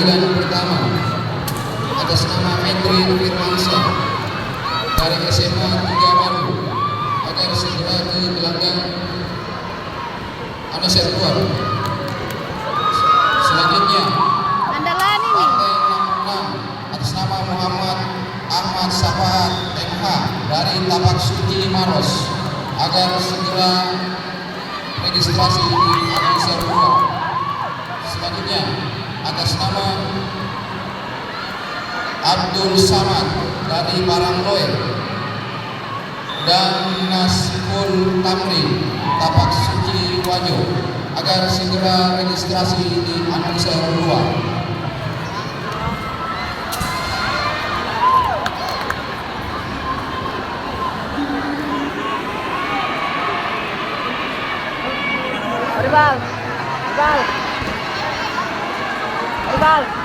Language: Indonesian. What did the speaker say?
panggilan pertama atas nama Fitri Firmansyah dari SMA 3 Baru agar segera ke gelanggang Anasir keluar. Selanjutnya partai 66 atas nama Muhammad Ahmad Safahat MH dari Tapak Suci Maros agar segera registrasi di Anasir keluar. Selanjutnya atas nama Abdul Samad dari Barangloe dan Nasiful Tamri Tapak Suci Wajo agar segera registrasi di Anasir keluar. Bal.